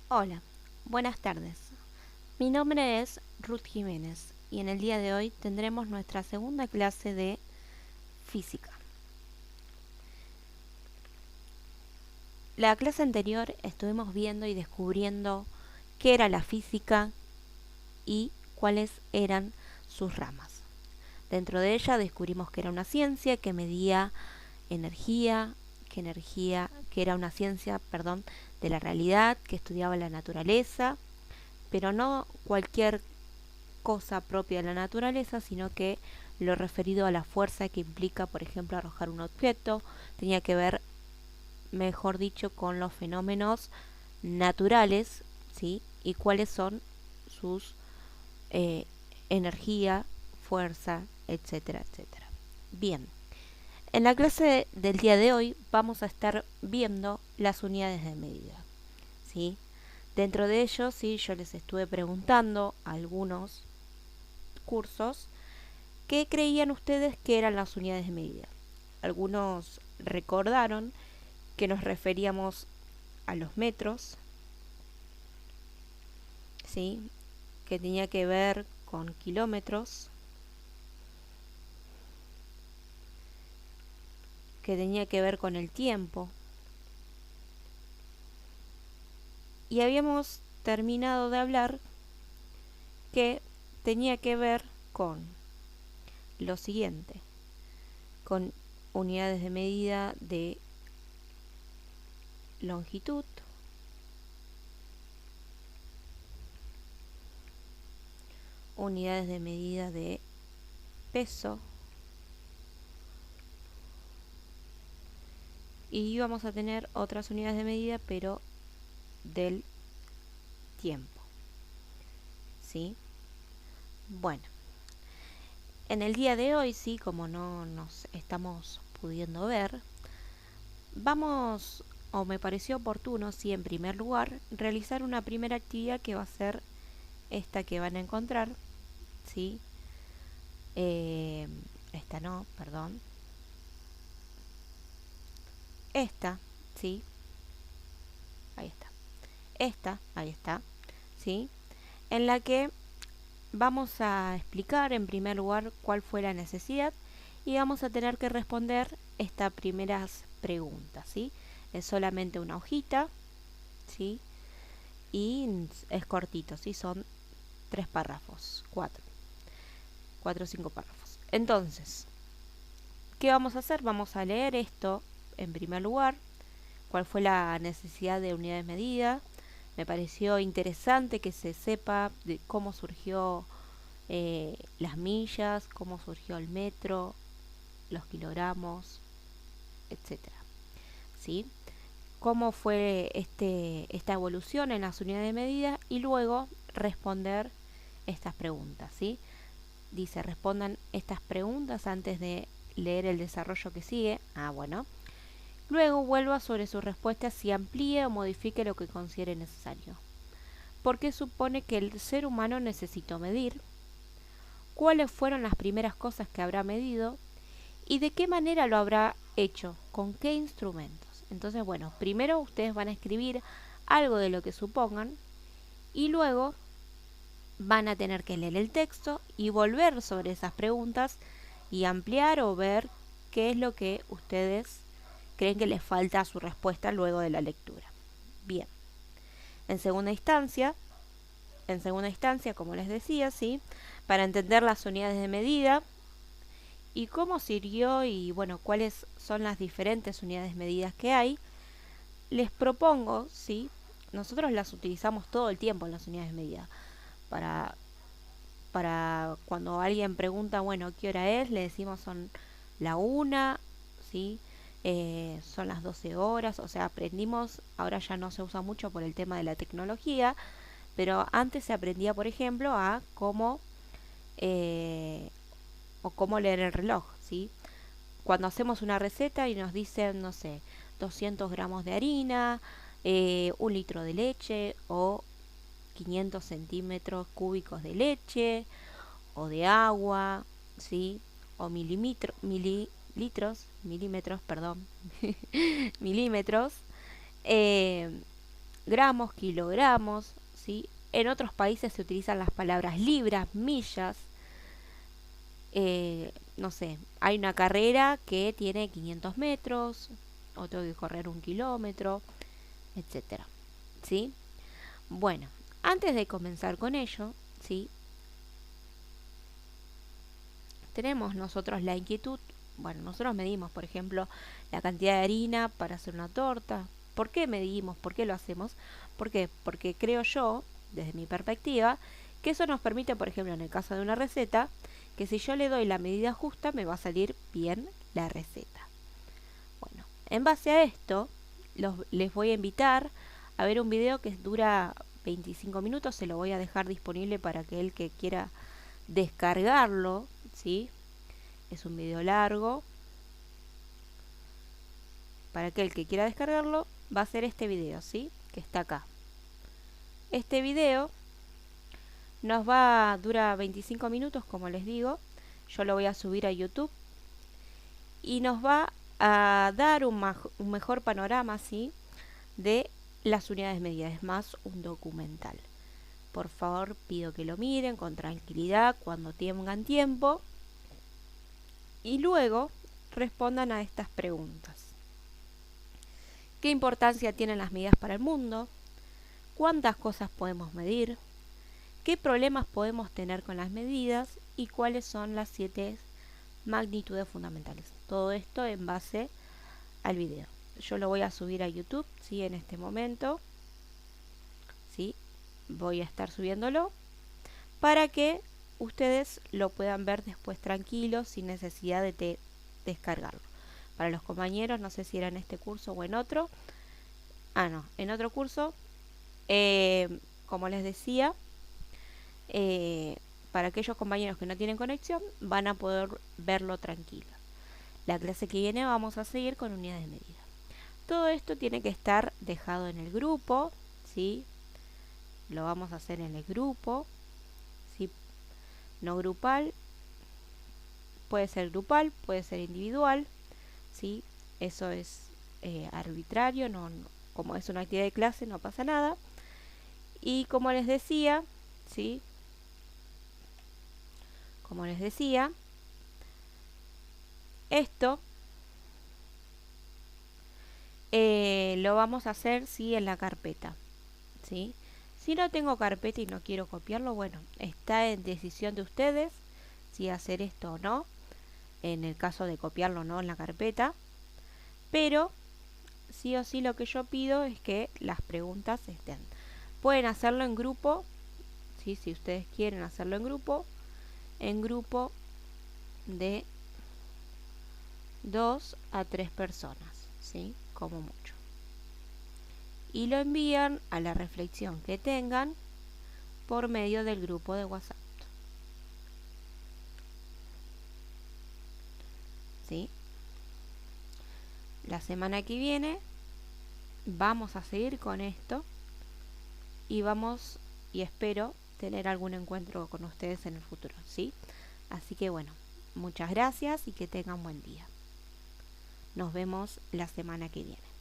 Hola, buenas tardes. Mi nombre es Ruth Jiménez y en el día de hoy tendremos nuestra segunda clase de física. La clase anterior estuvimos viendo y descubriendo qué era la física y cuáles eran sus ramas. Dentro de ella descubrimos que era una ciencia que medía energía, que era una ciencia, de la realidad, que estudiaba la naturaleza, pero no cualquier cosa propia de la naturaleza, sino que lo referido a la fuerza que implica, por ejemplo, arrojar un objeto, tenía que ver, mejor dicho, con los fenómenos naturales, ¿sí? Y cuáles son sus eh, energía, fuerza, etcétera, etcétera. Bien, en la clase del día de hoy vamos a estar viendo las unidades de medida, ¿sí? Dentro de ellos, sí, yo les estuve preguntando a algunos cursos qué creían ustedes que eran las unidades de medida. Algunos recordaron que nos referíamos a los metros, ¿sí? Que tenía que ver con kilómetros, que tenía que ver con el tiempo. Y habíamos terminado de hablar que tenía que ver con lo siguiente, con unidades de medida de longitud, unidades de medida de peso, y vamos a tener otras unidades de medida pero del tiempo, ¿sí? Bueno, en el día de hoy, sí, como no nos estamos pudiendo ver, vamos, o me pareció oportuno, sí, en primer lugar, realizar una primera actividad que va a ser esta que van a encontrar, ¿sí? Eh, esta no, perdón. Esta, ¿sí? Ahí está. Esta, ahí está, ¿sí? En la que vamos a explicar en primer lugar cuál fue la necesidad y vamos a tener que responder estas primeras preguntas, ¿sí? Es solamente una hojita, ¿sí? Y es cortito, ¿sí? Son 3 párrafos, 4 o 5 párrafos. Entonces, ¿qué vamos a hacer? Vamos a leer esto en primer lugar, cuál fue la necesidad de unidades de medida. Me pareció interesante que se sepa de cómo surgió las millas, cómo surgió el metro, los kilogramos, etcétera, ¿sí? Cómo fue esta evolución en las unidades de medida y luego responder estas preguntas, ¿sí? Dice, respondan estas preguntas antes de leer el desarrollo que sigue. Bueno. Luego vuelva sobre sus respuestas y amplíe o modifique lo que considere necesario. ¿Por qué supone que el ser humano necesitó medir? ¿Cuáles fueron las primeras cosas que habrá medido? ¿Y de qué manera lo habrá hecho? ¿Con qué instrumentos? Entonces, bueno, primero ustedes van a escribir algo de lo que supongan y luego van a tener que leer el texto y volver sobre esas preguntas y ampliar o ver qué es lo que ustedes creen que les falta a su respuesta luego de la lectura. Bien. En segunda instancia, como les decía, ¿sí? Para entender las unidades de medida y cómo sirvió y bueno, cuáles son las diferentes unidades medidas que hay, les propongo, ¿sí? Nosotros las utilizamos todo el tiempo en las unidades de medida. Para, para cuando alguien pregunta, bueno, ¿qué hora es? Le decimos son la 1, ¿sí? Son las 12 horas, o sea, aprendimos, ahora ya no se usa mucho por el tema de la tecnología, pero antes se aprendía, por ejemplo, a cómo eh, o cómo leer el reloj, ¿sí? Cuando hacemos una receta y nos dicen, no sé, 200 gramos de harina, 1 litro de leche o 500 centímetros cúbicos de leche o de agua, ¿sí? O milímetros, perdón, milímetros. Eh, gramos, kilogramos, ¿sí? En otros países se utilizan las palabras libras, millas. No sé, hay una carrera que tiene 500 metros, o tengo que correr 1 kilómetro, etcétera, ¿sí? Bueno, antes de comenzar con ello, ¿sí? Tenemos nosotros la inquietud. Bueno, nosotros medimos, por ejemplo, la cantidad de harina para hacer una torta. ¿Por qué medimos? ¿Por qué lo hacemos? ¿Por qué? Porque creo yo, desde mi perspectiva, que eso nos permite, por ejemplo, en el caso de una receta, que si yo le doy la medida justa, me va a salir bien la receta. Bueno, en base a esto, les voy a invitar a ver un video que dura 25 minutos. Se lo voy a dejar disponible para que el que quiera descargarlo, ¿sí? Es un video largo. Para aquel que quiera descargarlo, va a ser este video, ¿sí? Que está acá. Este video dura 25 minutos, como les digo. Yo lo voy a subir a YouTube. Y nos va a dar un mejor panorama, ¿sí? De las unidades medidas. Es más un documental. Por favor, pido que lo miren con tranquilidad cuando tengan tiempo. Y luego respondan a estas preguntas. ¿Qué importancia tienen las medidas para el mundo? ¿Cuántas cosas podemos medir? ¿Qué problemas podemos tener con las medidas? ¿Y cuáles son las 7 magnitudes fundamentales? Todo esto en base al video. Yo lo voy a subir a YouTube, ¿sí? En este momento, ¿sí? Voy a estar subiéndolo para que ustedes lo puedan ver después tranquilos, sin necesidad de descargarlo. Para los compañeros, no sé si era en este curso o en otro. No, en otro curso. Como les decía, para aquellos compañeros que no tienen conexión, van a poder verlo tranquilo. La clase que viene vamos a seguir con unidades de medida. Todo esto tiene que estar dejado en el grupo, ¿sí? Lo vamos a hacer en el grupo, ¿sí? No grupal, puede ser grupal, puede ser individual, ¿sí? Eso es arbitrario, como es una actividad de clase no pasa nada. Y como les decía, ¿sí? Como les decía, esto lo vamos a hacer, ¿sí? En la carpeta, ¿sí? Si no tengo carpeta y no quiero copiarlo, bueno, está en decisión de ustedes si hacer esto o no, en el caso de copiarlo o no en la carpeta, pero sí o sí lo que yo pido es que las preguntas estén. Pueden hacerlo en grupo, ¿sí? Si ustedes quieren hacerlo en grupo de 2 a 3 personas, ¿sí? Como mucho. Y lo envían a la reflexión que tengan por medio del grupo de WhatsApp, ¿sí? La semana que viene vamos a seguir con esto y espero tener algún encuentro con ustedes en el futuro, ¿sí? Así que bueno, muchas gracias y que tengan buen día. Nos vemos la semana que viene.